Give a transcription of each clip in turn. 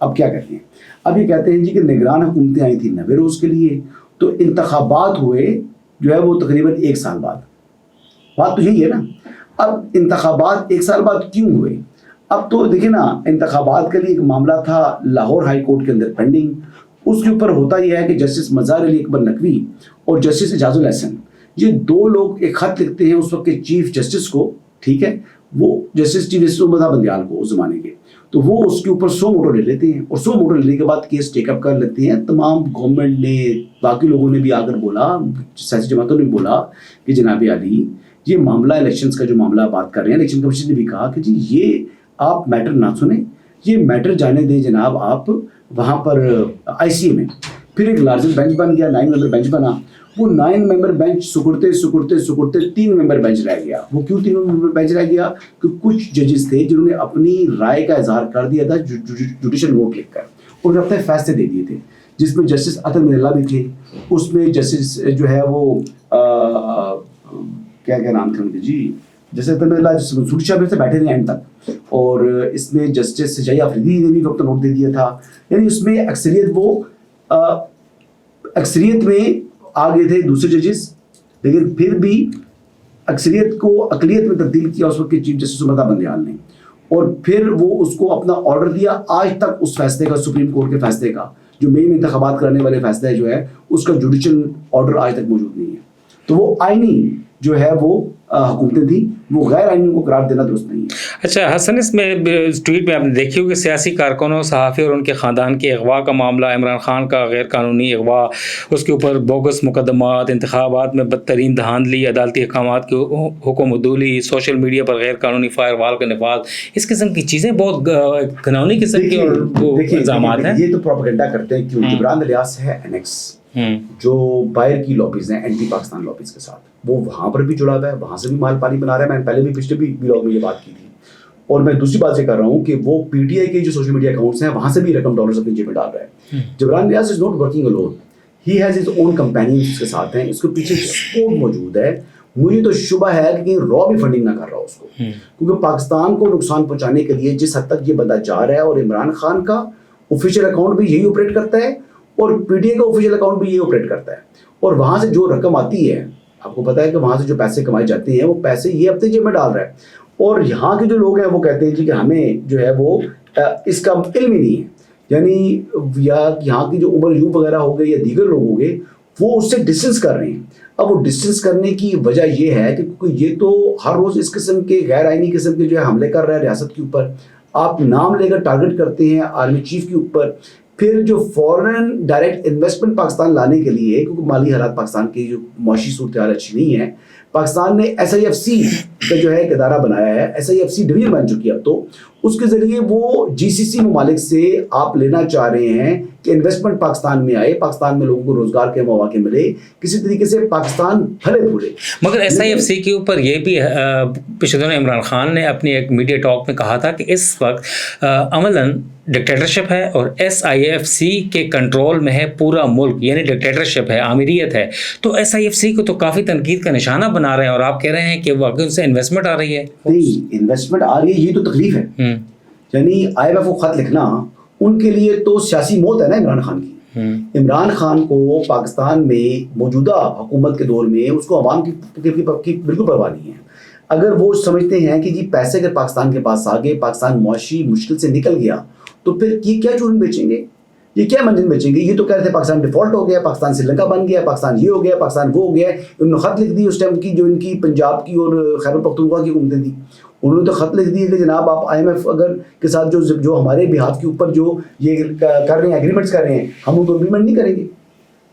اب کیا کہتے ہیں؟ اب یہ کہتے ہیں جی کہ نگران حکومتیں آئی تھیں 90 روز کے لیے، تو انتخابات ہوئے جو ہے وہ تقریباً 1 سال بعد. بات تو یہی ہے نا. اب انتخابات 1 سال بعد کیوں ہوئے؟ اب تو دیکھیں نا، انتخابات کے لیے ایک معاملہ تھا لاہور ہائی کورٹ کے اندر پینڈنگ. اس کے اوپر ہوتا یہ ہے کہ جسٹس مزار علی اکبر نقوی اور جسٹس اعجاز الحسن، یہ 2 لوگ ایک خط لکھتے ہیں اس وقت کے چیف جسٹس کو، ٹھیک ہے، وہ جسٹس چیف جسٹس عمر بندیال کو اس زمانے کے، تو وہ اس کے اوپر 100 موٹر لے لیتے ہیں، اور 100 موٹر لینے کے بعد کیس ٹیک اپ کر لیتے ہیں. تمام گورنمنٹ نے، باقی لوگوں نے بھی آ کر بولا، سیاسی جماعتوں نے بولا کہ جناب علی یہ معاملہ الیکشنز کا جو معاملہ بات کر رہے ہیں، الیکشن کمیشن نے بھی کہا کہ جی یہ آپ میٹر نہ سنیں، یہ میٹر جانے دیں جناب آپ وہاں پر آئی سی اے میں. پھر ایک لارجر بینچ بن گیا، 9 ممبر بینچ بنا. وہ 9 ممبر بینچ سکڑتے 3 ممبر بینچ رہ گیا. وہ کیوں 3 ممبر بینچ رہ گیا؟ کہ کچھ ججز تھے جنہوں نے اپنی رائے کا اظہار کر دیا تھا جوڈیشل نوٹ لکھ کر، اور اپنے فیصلے دے دیے تھے، جس میں جسٹس عطر من اللہ بھی تھے. اس میں جسٹس جو ہے وہ کیا نام تھے ان کے جی، جیسے عطر من اللہ منصور شاہ سے بیٹھے رہے اینڈ تک، اور اس میں جسٹس شاہی آفریدی نے بھی وقت نوٹ دے دیا تھا. یعنی اس میں اکثریت میں آ گئے تھے دوسرے ججز، لیکن پھر بھی اکثریت کو اقلیت میں تبدیل کیا اس وقت کے چیف جسٹس عمر بندیال نے، اور پھر وہ اس کو اپنا آرڈر دیا. آج تک اس فیصلے کا، سپریم کورٹ کے فیصلے کا، جو مئی میں انتخابات کرنے والے فیصلہ جو ہے، اس کا جوڈیشل آرڈر آج تک موجود نہیں ہے. تو وہ آئینی جو ہے وہ حکومتیں تھیں، وہ غیر آئینی کو قرار دینا درست نہیں ہے. اچھا حسن، اس میں ٹویٹ میں آپ نے دیکھی ہوگی سیاسی کارکنوں، صحافی اور ان کے خاندان کے اغوا کا معاملہ، عمران خان کا غیر قانونی اغوا، اس کے اوپر بوگس مقدمات، انتخابات میں بدترین دھاندلی، عدالتی احکامات کی حکم عدولی، سوشل میڈیا پر غیر قانونی فائر وال کا نفاذ، اس قسم کی چیزیں بہت گھناؤنی قسم کی اور الزامات ہیں. یہ تو پروپیگنڈا کرتے ہیں. کیوں؟ جبران الیاس ہے اینیکس، جو باہر کی لابیز ہیں، اینٹی پاکستان لابیز کے ساتھ، وہ وہاں پر بھی جڑا ہوا ہے، وہاں سے بھی مال پانی بنا رہا ہے. میں نے پہلے بھی پچھلے بھی ولاگ میں یہ بات کی تھی. اور میں دوسری بات یہ کر رہا ہوں کہ وہ پی ٹی آئی کے جو سوشل میڈیا اکاؤنٹس ہیں، وہاں سے بھی رقم ڈالرز اپنی جیب میں ڈال رہا ہے. Jibran Ilyas is not working alone, he has his own companies اس کے ساتھ ہیں، اس کے پیچھے سپورٹ موجود ہے. مجھے تو شبہ ہے کہ را بھی فنڈنگ نہ کر رہا اس کو، کیونکہ پاکستان کو نقصان پہنچانے کے لیے جس حد تک یہ بندہ جا رہا ہے، اور عمران خان کا آفیشیل اکاؤنٹ بھی یہی آپریٹ کرتا ہے، اور پی ٹی آئی کا آفیشیل اکاؤنٹ بھی یہی آپریٹ کرتا ہے. اور وہاں سے جو رقم آتی ہے، آپ کو پتا ہے کہ وہاں سے جو پیسے کمائے جاتے ہیں، وہ پیسے یہ اپنی جیب میں ڈال رہا ہے. اور یہاں کے جو لوگ ہیں وہ کہتے ہیں جی کہ ہمیں جو ہے وہ اس کا علم ہی نہیں ہے. یعنی یا یہاں کی جو عمر یوب وغیرہ ہو گئے یا دیگر لوگ ہو گئے، وہ اس سے ڈسٹینس کر رہے ہیں. اب وہ ڈسٹینس کرنے کی وجہ یہ ہے کہ کیونکہ یہ تو ہر روز اس قسم کے غیر آئینی قسم کے جو ہے حملے کر رہا ہے ریاست کے اوپر. آپ نام لے کر ٹارگٹ کرتے ہیں آرمی چیف کے اوپر. پھر جو فورن ڈائریکٹ انویسٹمنٹ پاکستان لانے کے لیے، کیونکہ مالی حالات پاکستان کی جو معاشی صورتحال اچھی نہیں ہے، پاکستان نے ایس آئی ایف سی کا جو ہے ایک ادارہ بنایا ہے، S I F C division بن چکی ہے اب تو. اس کے ذریعے وہ جی سی سی ممالک سے آپ لینا چاہ رہے ہیں کہ انویسٹمنٹ پاکستان میں آئے، پاکستان میں لوگوں کو روزگار کے مواقع ملے، کسی طریقے سے پاکستان پھلے پھولے. مگر ایس آئی ایف سی کے اوپر یہ بھی پچھلے دنوں عمران خان نے اپنی ایک میڈیا ٹاک میں کہا تھا کہ اس وقت عملاً ڈکٹیٹرشپ ہے اور ایس آئی ایف سی کے کنٹرول میں ہے پورا ملک، یعنی ڈکٹیٹرشپ ہے، آمیریت ہے. تو ایس آئی ایف سی کو تو کافی تنقید کا نشانہ بنا رہے ہیں، اور آپ کہہ رہے ہیں کہ واقعی ان سے انویسٹمنٹ آ رہی ہے. نہیں، انویسٹمنٹ آ رہی ہے، یہ تو تکلیف ہے. یعنی آئی ایم ایف کو خط لکھنا ان کے لیے تو سیاسی موت ہے نا عمران خان کی. عمران خان کو پاکستان میں موجودہ حکومت کے دور میں اس کو عوام کی بالکل پرواہ نہیں ہے. اگر وہ سمجھتے ہیں کہ جی پیسے اگر پاکستان کے پاس آ گئے، پاکستان معاشی مشکل سے نکل گیا، تو پھر یہ کیا چورن بیچیں گے، یہ کیا منجن بیچیں گے. یہ تو کہہ رہے تھے پاکستان ڈیفالٹ ہو گیا، پاکستان سری لنکا بن گیا، پاکستان یہ ہو گیا، پاکستان وہ ہو گیا. انہوں نے خط لکھ دی اس ٹائم کی جو ان کی پنجاب کی اور خیبر پختونخوا کی حکومتیں تھیں، انہوں نے تو خط لکھ دی کہ جناب آپ آئی ایم ایف اگر کے ساتھ جو ہمارے بہاف کے اوپر جو یہ کر رہے ہیں، ایگریمنٹس کر رہے ہیں، ہم ان کو امپلیمنٹ نہیں کریں گے.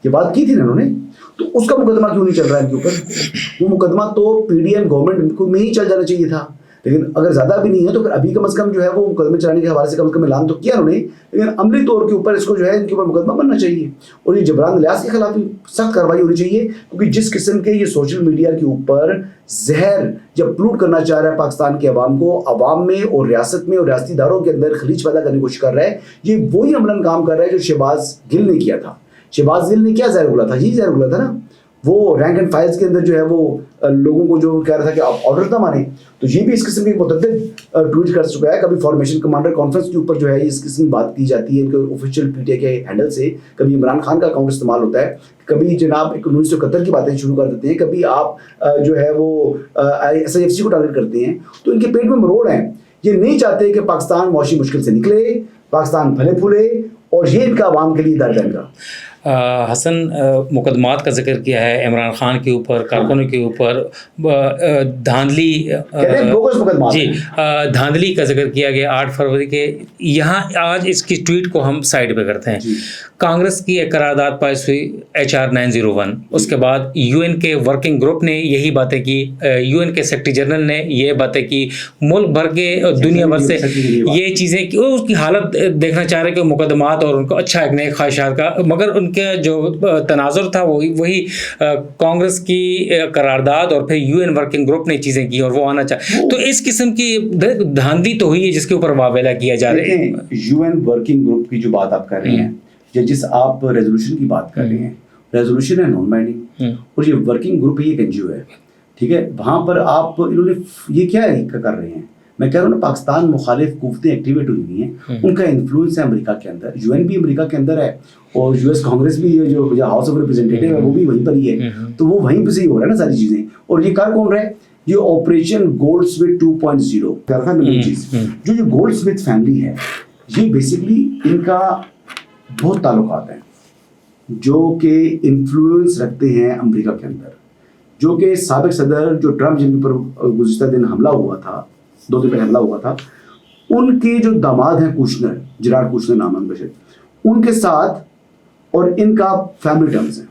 یہ بات کی تھی نا انہوں نے. تو اس کا مقدمہ کیوں نہیں چل رہا ہے ان کے اوپر؟ وہ مقدمہ تو پی ڈی ایم گورنمنٹ کو میں ہی چل جانا چاہیے تھا. لیکن اگر زیادہ بھی نہیں ہے تو پھر ابھی کم از کم جو ہے وہ مقدمے چلانے کے حوالے سے کم از کم اعلان تو کیا انہوں نے، لیکن عملی طور کے اوپر اس کو جو ہے ان کے اوپر مقدمہ بننا چاہیے. اور یہ جبران الیاس کے خلاف بھی سخت کارروائی ہونی چاہیے، کیونکہ جس قسم کے یہ سوشل میڈیا کے اوپر زہر جب پلوٹ کرنا چاہ رہا ہے پاکستان کے عوام کو، عوام میں اور ریاست میں اور ریاستی اداروں کے اندر خلیج پیدا کرنے کی کوشش کر رہا ہے، یہ وہی عملاً کام کر رہا ہے جو شہباز گل نے کیا تھا. شہباز گل نے کیا زہر گھولا تھا؟ یہی زہر گھولا تھا نا. وہ رینک اینڈ فائلز کے اندر جو ہے وہ لوگوں کو جو کہہ رہا تھا کہ آپ آرڈر نہ مانیں. تو یہ بھی اس قسم کی متعدد ٹویٹ کر چکا ہے. کبھی فارمیشن کمانڈر کانفرنس کے اوپر جو ہے اس قسم کی بات کی جاتی ہے آفیشیل پی ٹی آئی کے ہینڈل سے. کبھی عمران خان کا اکاؤنٹ استعمال ہوتا ہے, کبھی جناب 1971 کی باتیں شروع کر دیتے ہیں, کبھی آپ جو ہے وہ SIFC کو ٹارگیٹ کرتے ہیں. تو ان کے پیٹ میں مروڑ ہیں. یہ نہیں چاہتے کہ پاکستان معاشی مشکل سے نکلے, پاکستان پھلے پھولے, اور یہ ان کا عوام کے لیے درد ہے. حسن, مقدمات کا ذکر کیا ہے عمران خان کے اوپر, کارکنوں کے اوپر, دھاندلی, جی دھاندلی کا ذکر کیا گیا 8 فروری کے. یہاں آج اس کی ٹویٹ کو ہم سائڈ پہ کرتے ہیں. کانگریس کی ایک قرارداد پاس ہوئی HR 901, اس کے بعد UN کے ورکنگ گروپ نے یہی باتیں کی, UN کے سیکرٹری جنرل نے یہ باتیں کی, ملک بھر کے دنیا بھر سے یہ چیزیں کی. اس کی حالت دیکھنا چاہ رہے کہ مقدمات اور ان کو اچھا ایک نیک خواہشات کا, مگر ان کا جو تناظر تھا وہی کانگریس کی قرارداد اور پھر UN ورکنگ گروپ نے چیزیں کی اور وہ آنا چاہے. تو اس قسم کی دھاندلی تو ہوئی ہے جس کے اوپر واویلا کیا جا رہا ہے. UN ورکنگ گروپ کی جو بات آپ کر رہے ہیں, یا جس آپ ریزولوشن کی بات کر رہے ہیں, ریزولوشن ہے نان بائنڈنگ, اور یہ ورکنگ گروپ ہے, یہ ایک NGO ہے, ٹھیک ہے. وہاں پر آپ انہوں نے یہ کیا کر رہے ہیں, میں کہہ رہا ہوں نا, پاکستان مخالف قوتیں ایکٹیویٹ ہوئی ہوئی ہیں, ان کا انفلوئنس ہے امریکہ کے اندر, UN بھی امریکہ کے اندر ہے, اور US کانگریس بھی جو ہاؤس آف ریپرزینٹیٹیو ہے وہ بھی وہیں پر ہی ہے. تو وہ وہیں پہ سے ہی ہو رہا ہے نا ساری چیزیں. اور یہ کار کون رہا ہے, یہ آپریشن گولڈ سمتھ 2.0 کر رہا ہے چیز. جو یہ گولڈ سمتھ فیملی ہے, یہ بیسکلی ان کا بہت تعلقات ہیں جو کہ انفلوئنس رکھتے ہیں امریکہ کے اندر, جو کہ سابق صدر جو ٹرمپ جن کے اوپر گزشتہ دن حملہ ہوا تھا, 2 دن پہلے حملہ ہوا تھا, ان کے جو داماد ہیں کوشنر, جرارڈ کوشنر نام ہے بشر, ان کے ساتھ اور ان کا فیملی ٹرمز ہیں,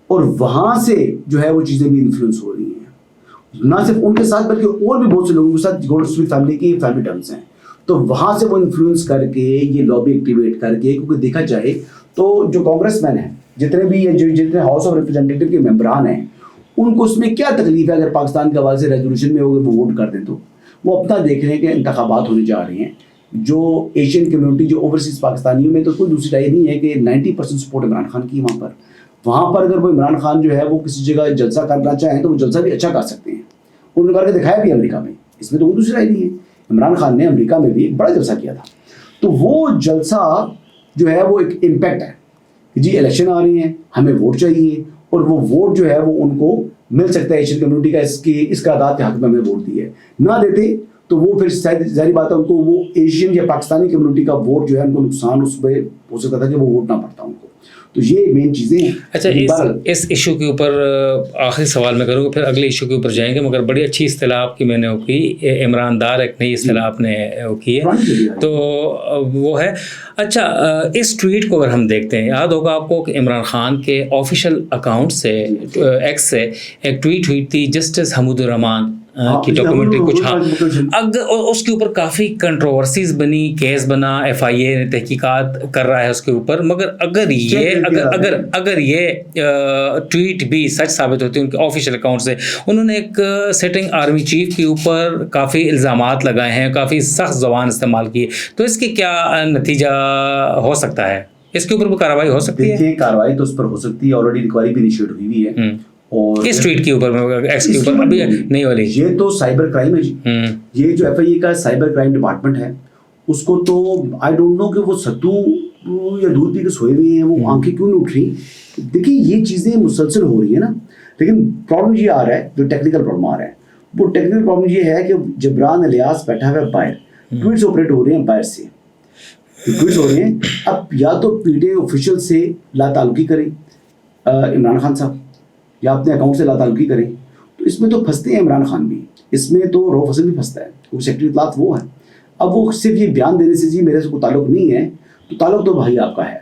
اور وہاں سے جو ہے وہ چیزیں بھی انفلوئنس ہو رہی ہیں. نہ صرف ان کے ساتھ بلکہ اور بھی بہت سے لوگوں کے ساتھ گولڈ سمتھ فیملی کی فیملی ٹرمز ہیں. تو وہاں سے وہ انفلوئنس کر کے یہ لابی ایکٹیویٹ کر کے, کیونکہ دیکھا جائے تو جو کانگریس مین ہیں جتنے بھی جتنے ہاؤس آف ریپرزینٹیٹیو کے ممبران ہیں, ان کو اس میں کیا تکلیف ہے اگر پاکستان کے حوالے سے ریزولوشن میں وہ ووٹ کر دیں. تو وہ اپنا دیکھ رہے ہیں کہ انتخابات ہونے جا رہے ہیں, جو ایشین کمیونٹی جو اوورسیز پاکستانیوں میں, تو کوئی دوسری رائے نہیں ہے کہ 90% سپورٹ عمران خان کی وہاں پر اگر وہ عمران خان جو ہے وہ کسی جگہ جلسہ کرنا چاہیں تو وہ جلسہ بھی اچھا کر سکتے ہیں. انہوں نے کر کے دکھایا بھی امریکہ میں, اس میں تو کوئی دوسری رائے نہیں ہے. عمران خان نے امریکہ میں بھی ایک بڑا جلسہ کیا تھا. تو وہ جلسہ جو ہے وہ ایک امپیکٹ ہے کہ جی الیکشن آ رہی ہیں, ہمیں ووٹ چاہیے, اور وہ ووٹ جو ہے وہ ان کو مل سکتا ہے ایشین کمیونٹی کا, اس کا عادات کے حق میں ہمیں ووٹ دی ہے. نہ دیتے تو وہ پھر ظاہری بات ہے ان کو وہ ایشین یا پاکستانی کمیونٹی کا ووٹ جو ہے ان کو نقصان اس پہ ہو سکتا تھا کہ وہ ووٹ نہ پڑتا ان کو. تو یہ مین چیزیں ہیں. اچھا, اس ایشو کے اوپر آخری سوال میں کروں گا, پھر اگلے ایشو کے اوپر جائیں گے, مگر بڑی اچھی اصطلاح آپ کی میں نے کی, عمران دار ایک نئی اصطلاح آپ نے کی ہے, تو وہ ہے. اچھا, اس ٹویٹ کو اگر ہم دیکھتے ہیں, یاد ہوگا آپ کو کہ عمران خان کے آفیشیل اکاؤنٹ سے ایکس سے ایک ٹویٹ ہوئی تھی جسٹس حمود الرحمان کی ڈاکومنٹری کچھ, اگر اس کے اوپر کافی کنٹروورسیز بنی, کیس بنا, FIA تحقیقات کر رہا ہے اس کے اوپر, مگر اگر یہ ٹویٹ بھی سچ ثابت ہوتی ہے ان کے آفیشیل اکاؤنٹ سے, انہوں نے ایک سٹنگ آرمی چیف کے اوپر کافی الزامات لگائے ہیں, کافی سخت زبان استعمال کی, تو اس کے کیا نتیجہ ہو سکتا ہے, اس کے اوپر بھی کارروائی ہو سکتی ہے؟ دیکھیے کارروائی تو اس پر ہو سکتی ہے, آلریڈی انکوائری بھی انیشیٹ ہوئی ہوئی ہے. اور اس ٹویٹ کے اوپر ایکس کے اوپر ابھی نہیں والی, یہ تو سائبر کرائم ہے جی. یہ جو FIA کا سائبر کرائم ڈپارٹمنٹ ہے, اس کو تو آئی ڈونٹ نو کہ وہ ستو یا دودھ پی کے سوئے ہوئے ہیں, وہ آنکھیں کیوں نہیں اٹھ رہی. دیکھیے یہ چیزیں مسلسل ہو رہی ہیں نا, لیکن پرابلم یہ آ رہا ہے, جو ٹیکنیکل پرابلم آ رہا ہے, وہ ٹیکنیکل پرابلم یہ ہے کہ جبران الیاس بیٹھا ہوا ہے باہر, ٹویٹس آپریٹ ہو رہے ہیں باہر سے, ٹویٹس ہو رہے ہیں. اب یا تو PTA آفیشیل سے لا تعلقی کریں عمران خان صاحب, یا اپنے اکاؤنٹ سے لا تعلقی کریں. تو اس میں تو پھنستے ہیں عمران خان بھی, اس میں تو روف حسن بھی پھنستا ہے, کیونکہ سیکرٹری اطلاعات وہ ہے. اب وہ صرف یہ بیان دینے سے جی میرے سے کوئی تعلق نہیں ہے, تو تعلق تو بھائی آپ کا ہے,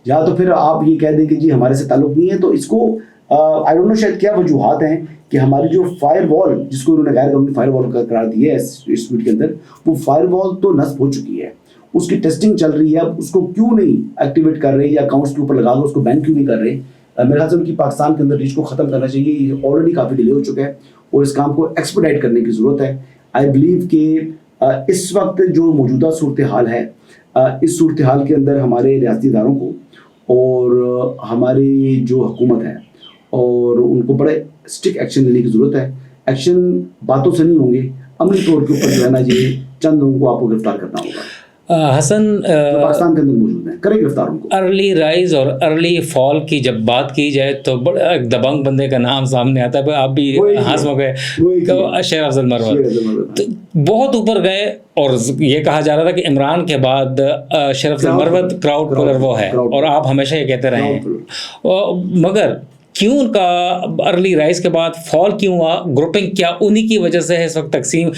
یا تو پھر آپ یہ کہہ دیں کہ جی ہمارے سے تعلق نہیں ہے. تو اس کو آئی ڈونٹ نو شاید کیا وجوہات ہیں کہ ہماری جو فائر وال, جس کو انہوں نے غیر قانونی فائر وال کا قرار دیا ہے اس ٹویٹ کے اندر, وہ فائر وال تو نصب ہو چکی ہے, اس کی ٹیسٹنگ چل رہی ہے. اب اس کو کیوں نہیں ایکٹیویٹ کر رہے, یا اکاؤنٹس کے اوپر لگا دو, اس کو بین کیوں نہیں کر رہے. میرے خیال سے ان کی پاکستان کے اندر ریچ کو ختم کرنا چاہیے, یہ آلریڈی کافی ڈیلے ہو چکا ہے, اور اس کام کو ایکسپیڈائٹ کرنے کی ضرورت ہے. آئی بلیو کہ اس وقت جو موجودہ صورتحال ہے, اس صورتحال کے اندر ہمارے ریاستی اداروں کو اور ہماری جو حکومت ہے اور ان کو بڑے اسٹرکٹ ایکشن لینے کی ضرورت ہے. ایکشن باتوں سے نہیں ہوں گے, عملی طور کے اوپر جو ہے نا یہ چند لوگوں کو آپ کو گرفتار کرنا ہوگا. حسن پاکستان کے اندر موجود ہیں, کریں گرفتار ان کو. ارلی رائز اور ارلی فال کی جب بات کی جائے تو بڑا ایک دبنگ بندے کا نام سامنے آتا ہے, آپ بھی ہنس میں گئے, شیر افضل مروت بہت اوپر گئے, اور یہ کہا جا رہا تھا کہ عمران کے بعد شیر افضل مروت کراؤڈ پولر وہ ہے, اور آپ ہمیشہ یہ کہتے رہے ہیں, مگر کیوں ان کا ارلی رائز کے بعد فال کیوں ہوا؟ گروپنگ کیا انہی کی وجہ سے ہے اس وقت تقسیم؟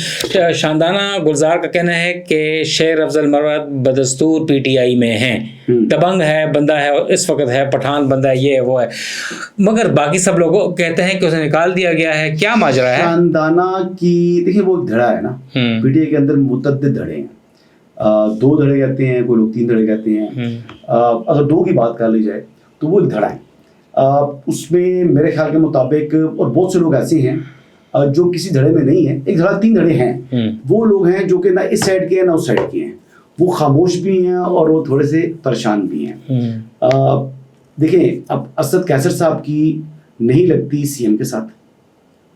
شاندانہ گلزار کا کہنا ہے کہ شیر افضل مروت بدستور پی ٹی آئی میں ہیں, دبنگ ہے بندہ ہے, اس وقت ہے پٹھان بندہ ہے, یہ وہ ہے, مگر باقی سب لوگ کہتے ہیں کہ اسے نکال دیا گیا ہے. کیا ماجرا ہے؟ شاندانہ کی دیکھیں وہ ایک دھڑا ہے نا, پی ٹی آئی کے اندر متعدد دھڑے ہیں, 2 دھڑے کہتے ہیں, کوئی لوگ 3 دھڑے کہتے ہیں. اگر 2 کی بات کر لی جائے تو وہ ایک دھڑا ہے. اس میں میرے خیال کے مطابق, اور بہت سے لوگ ایسے ہیں جو کسی دھڑے میں نہیں ہیں, ایک دھڑا 3 دھڑے ہیں. وہ لوگ ہیں جو کہ نہ اس سائڈ کے ہیں نہ اس سائڈ کے ہیں, وہ خاموش بھی ہیں اور وہ تھوڑے سے پریشان بھی ہیں. دیکھیں اب اسد کیسر صاحب کی نہیں لگتی سی ایم کے ساتھ,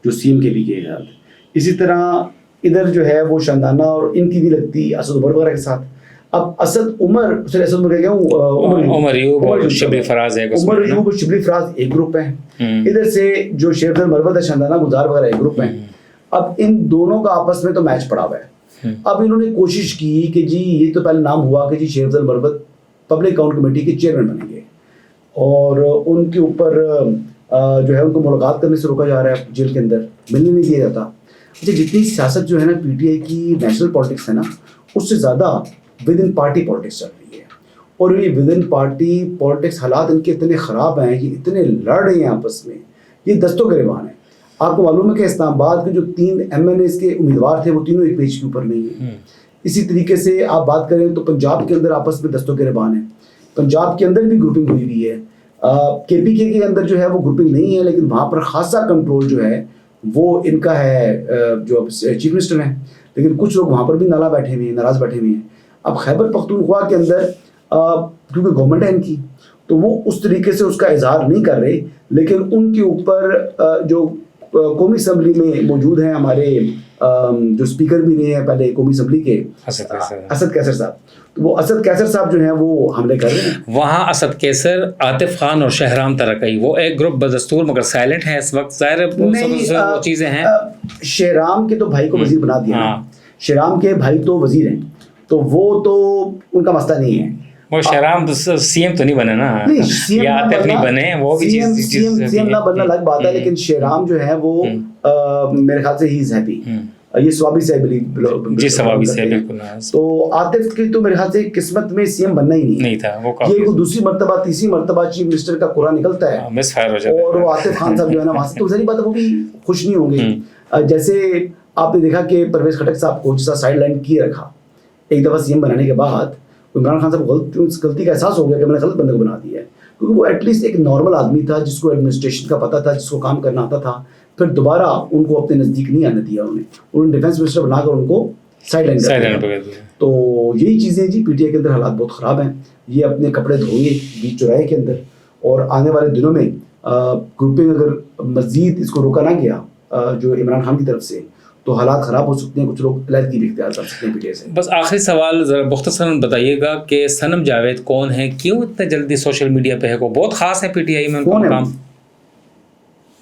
جو سی ایم کے بھی کے ساتھ, اسی طرح ادھر جو ہے وہ شاندانہ اور ان کی بھی لگتی اسد عمر وغیرہ کے ساتھ. اب اسد عمر عمر ایوب اور شبلی فراز ایک گروپ ہیں, ادھر سے جو شیر افضل مروت ہے شاندانہ گلزار وغیرہ ایک گروپ ہیں. اب ان دونوں کا آپس میں تو میچ پڑا ہوا ہے. اب انہوں نے کوشش کی کہ جی یہ تو پہلے نام ہوا کہ جی شیر افضل مروت پبلک اکاؤنٹ کمیٹی کے چیئرمین بنیں گے, اور ان کے اوپر جو ہے ان کو ملاقات کرنے سے روکا جا رہا ہے, جیل کے اندر ملنے نہیں دیا جاتا. اچھا جتنی سیاست جو ہے نا پی ٹی آئی کی نیشنل پالیٹکس ہے نا, اس سے زیادہ ود ان پارٹی پالیٹکس چل رہی ہے, اور یہ ود ان پارٹی پالیٹکس حالات ان کے اتنے خراب ہیں, یہ اتنے لڑ رہے ہیں آپس میں, یہ دستوں گریبان ہیں. آپ کو معلوم ہے کہ اسلام آباد کے جو 3 MNAs کے امیدوار تھے وہ تینوں ایک پیج کے اوپر نہیں ہیں. اسی طریقے سے آپ بات کریں تو پنجاب کے اندر آپس میں دستوں گریبان ہیں. پنجاب کے اندر بھی گروپنگ ہوئی ہوئی ہے, کے پی کے اندر جو ہے وہ گروپنگ نہیں ہے, لیکن وہاں پر خاصا کنٹرول جو ہے وہ ان کا ہے, جو چیف منسٹر ہیں, لیکن کچھ لوگ وہاں پر بھی نالا بیٹھے ہوئے ہیں, ناراض بیٹھے ہوئے ہیں. اب خیبر پختونخوا کے اندر کیونکہ گورنمنٹ ہے ان کی, تو وہ اس طریقے سے اس کا اظہار نہیں کر رہے, لیکن ان کے اوپر جو قومی اسمبلی میں موجود ہیں ہمارے جو اسپیکر بھی رہے ہیں پہلے قومی اسمبلی کے, اسد کیسر صاحب, تو وہ اسد کیسر صاحب جو ہیں وہ حملے کر رہے ہیں. وہاں اسد کیسر, عاطف خان اور شہرام ترقی, وہ ایک گروپ بدستور مگر سائلنٹ ہے اس وقت, ظاہر وہ چیزیں ہیں. شہرام کے تو بھائی کو وزیر بنا دیا, شہرام کے بھائی تو وزیر ہیں, تو وہ تو ان کا مسئلہ نہیں ہے. وہ شہرام سی ایم تو نہیں بنے نا, یا عاطف نہیں بنے, وہ بھی سی ایم نہ بننا الگ بات ہے, لیکن شہرام جو ہے وہ میرے خیال سے ہی از ہیپی, یہ سوابی سے جی سوابی سے بالکل. تو عاطف کی تو میرے خیال سے قسمت میں سی ایم بننا ہی نہیں تھا, یہ دوسری مرتبہ تیسری مرتبہ چیف منسٹر کا قرعہ نکلتا ہے, مس فائر ہو جاتا ہے, اور وہ عاطف خان صاحب جو ہے نا وہاں سے, تو ظاہر بات ہے وہ بھی خوش نہیں ہوں گے. جیسے آپ نے دیکھا کہ پرویز خٹک صاحب کو جیسا سائڈ لائن کیے رکھا ایک دفعہ سی ایم بنانے کے بعد, عمران خان صاحب غلطی کا احساس ہو گیا کہ میں نے غلط بندے کو بنا دیا ہے, کیونکہ وہ ایٹ لیسٹ ایک نارمل آدمی تھا جس کو ایڈمنسٹریشن کا پتہ تھا, جس کو کام کرنا آتا تھا. پھر دوبارہ ان کو اپنے نزدیک نہیں آنے دیا, انہوں نے ڈیفینس منسٹر بنا کر ان کو سائڈ لائن کر دیا. تو یہی چیزیں جی پی ٹی آئی کے اندر حالات بہت خراب ہیں. یہ اپنے کپڑے دھوئیں گے بیچ چوراہے کے اندر, اور آنے والے دنوں میں گروپنگ اگر مزید اس کو روکا نہ گیا جو عمران خان کی طرف سے, تو حالات خراب ہو سکتے ہیں, کچھ لوگ علیحدگی بھی اختیار کر سکتے ہیں پی ٹی آئی سے. بس آخری سوال ذرا مختصراً بتائیے گا کہ صنم جاوید کون ہے, کیوں اتنے جلدی سوشل میڈیا پہ ہے, کو بہت خاص ہے پی ٹی آئی میں, ان کا کام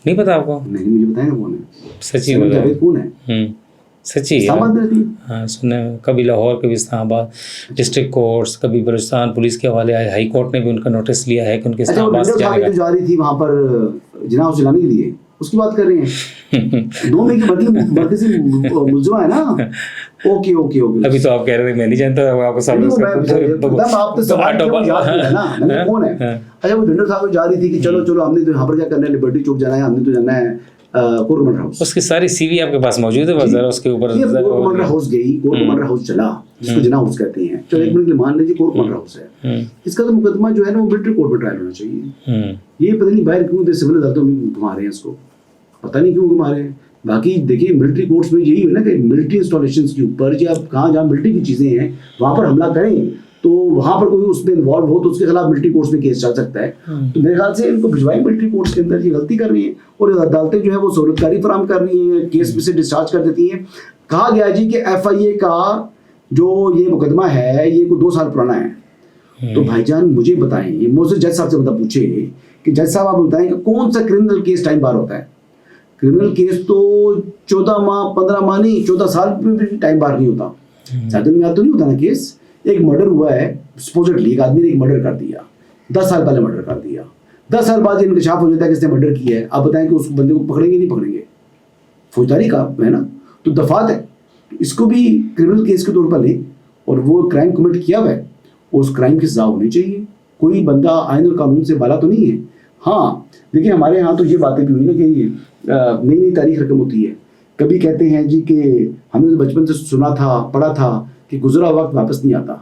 نہیں پتا آپ کو؟ نہیں مجھے بتائیں نا کون ہے, سچی صنم جاوید کون ہے؟ سچی ہاں سنے, کبھی لاہور کبھی اسلام آباد ڈسٹرکٹ کورٹس, کبھی بلوچستان پولیس کے حوالے آئے, ہائی کورٹ نے بھی ان کا نوٹس لیا ہے کہ ان کے اسلام آباد سے جانے کا. جا رہی تھی وہاں پر جناح چلانے کے لیے, اس کی بات کر رہے ہیں 2 مئی کی مرکزی ملزمہ ہے نا. اوکے اوکے اوکے, ابھی تو آپ کہہ رہے تھے میں نہیں جانتا, آپ کو سب کون ہے. اچھا وہ جنرل صاحب جا رہی تھی کہ چلو چلو ہم نے تو یہاں پر کیا کرنا ہے, لبرٹی چوک جانا ہے, ہم نے تو جانا ہے کورٹ کمانڈر ہاؤس. اس کی ساری سی وی آپ کے پاس موجود ہے, بس ذرا اس کے اوپر. کورٹ کمانڈر ہاؤس گئی, کورٹ کمانڈر ہاؤس چلا, جس کو جناح ہاؤس کہتے ہیں. چلو ایک منٹ کے لیے مان لیجیے کورٹ کمانڈر ہاؤس ہے, اس کا تو مقدمہ جو ہے نا وہ ملٹری کورٹ میں ٹرائل ہونا چاہیے. یہ پتہ نہیں باہر کیوں سول عدالتوں میں گھما رہے ہیں اس کو, پتہ نہیں کیوں گھما رہے ہیں. باقی دیکھیے ملٹری کورٹس میں یہی ہے نا کہ ملٹری انسٹالیشنس کے اوپر جب آپ جہاں ملٹری کی چیزیں ہیں وہاں پر حملہ کریں تو وہاں پر کوئی اس میں انوالو ہو تو اس کے خلاف ملٹری کورٹس میں کیس چل سکتا ہے. تو میرے خیال سے ان کو بھجوائیں ملٹری کورٹس کے اندر، یہ غلطی کر رہی ہیں اور عدالتیں جو ہے وہ سہولت کاری فراہم کر رہی ہیں، کیس میں سے ڈسچارج کر دیتی ہیں. کہا گیا جی کہ FIA کا جو یہ مقدمہ ہے یہ کوئی 2 سال پرانا ہے. تو بھائی جان مجھے بتائیں، یہ مجھ سے جج صاحب سے بتا پوچھے کہ جج صاحب آپ بتائیں کہ کون سا کرمنل کیس ٹائم بار ہوتا ہے؟ کرمنل کیس تو 14 ماہ 15 ماہ نہیں 14 سال میں بھی ٹائم بار نہیں ہوتا. زیادہ میں تو نہیں ہوتا نا کیس. ایک مرڈر ہوا ہے سپوزٹلی، ایک آدمی نے ایک مرڈر کر دیا، 10 سال پہلے مرڈر کر دیا، 10 سال بعد یہ انکشاف ہو جاتا ہے کہ اس نے مرڈر کیا ہے. آپ بتائیں کہ اس بندے کو پکڑیں گے نہیں پکڑیں گے؟ فوجداری کا ہے نا، تو دفعات ہے. اس کو بھی کرمنل کیس کے طور پر لیں اور وہ کرائم کمٹ کیا ہوا ہے اور اس کرائم کی سزا ہونی چاہیے. کوئی بندہ آئین اور قانون سے بالا تو نہیں ہے. ہاں دیکھیں ہمارے یہاں تو یہ باتیں بھی ہوئی نا کہ نئی نئی تاریخ رقم ہوتی ہے. کبھی کہتے ہیں جی کہ ہم نے بچپن سے سنا تھا پڑھا تھا کہ گزرا وقت واپس نہیں آتا،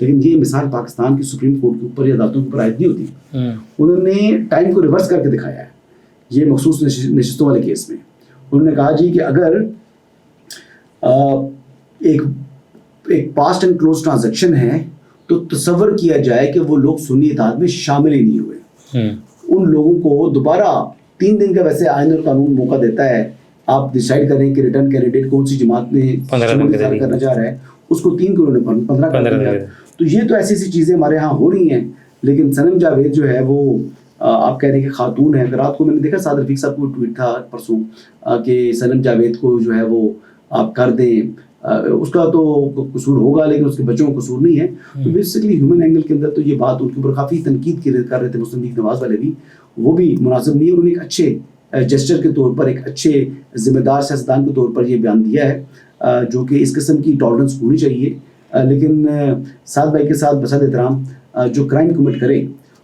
لیکن یہ مثال پاکستان کی سپریم کورٹ کے اوپر یا عدالتوں کے اوپر عائد نہیں ہوتی. انہوں نے ٹائم کو ریورس کر کے دکھایا ہے. یہ مخصوص نشستوں والے کیس میں انہوں نے کہا جی کہ اگر ایک پاسٹ اینڈ کلوز ٹرانزیکشن ہے تو تصور کیا جائے کہ وہ لوگ سنی اتحاد میں شامل ہی نہیں ہوئے. ان لوگوں کو دوبارہ 3 دن کا ویسے آئین اور قانون موقع دیتا ہے، آپ ڈیسائیڈ کریں کہ ریٹرن کینڈیڈیٹ کون سی جماعت میں کرنا چاہ رہا ہے، اس کو 3 کروڑ 15 کر دیا. تو یہ تو ایسی ایسی چیزیں ہمارے یہاں ہو رہی ہیں. لیکن صنم جاوید جو ہے وہ آپ کہہ رہے ہیں کہ خاتون ہے. رات کو میں نے دیکھا سعد رفیق صاحب کو ٹویٹ تھا پرسوں کہ صنم جاوید کو جو ہے وہ آپ کر دیں، اس کا تو قصور ہوگا لیکن اس کے بچوں کا قصور نہیں ہے. تو بیسکلی ہیومن اینگل کے اندر تو یہ بات ان کے اوپر کافی تنقید کر رہے تھے مسلم لیگ نواز والے بھی، وہ بھی مناسب نہیں ہے. انہوں نے ایک اچھے جسچر کے طور پر، ایک اچھے ذمہ دار سیاستدان کے طور پر یہ بیان دیا ہے جو کہ اس قسم کی ٹالرنس ہونی چاہیے. لیکن سعد بھائی کے ساتھ بسد احترام جو کرائم کمٹ کرے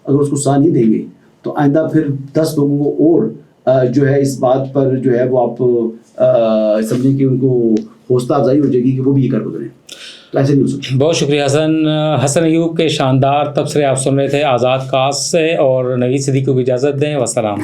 اگر اس کو سزا نہیں دیں گے تو آئندہ پھر 10 لوگوں کو اور جو ہے اس بات پر جو ہے وہ آپ سمجھیں کہ ان کو حوصلہ افزائی ہو جائے گی کہ وہ بھی یہ کر گزریں. تو ایسے نہیں ہو سکتا. بہت شکریہ حسن ایوب کے شاندار تبصرے آپ سن رہے تھے آزاد کاسٹ سے، اور نوید صدیقی کو بھی اجازت دیں. والسلام.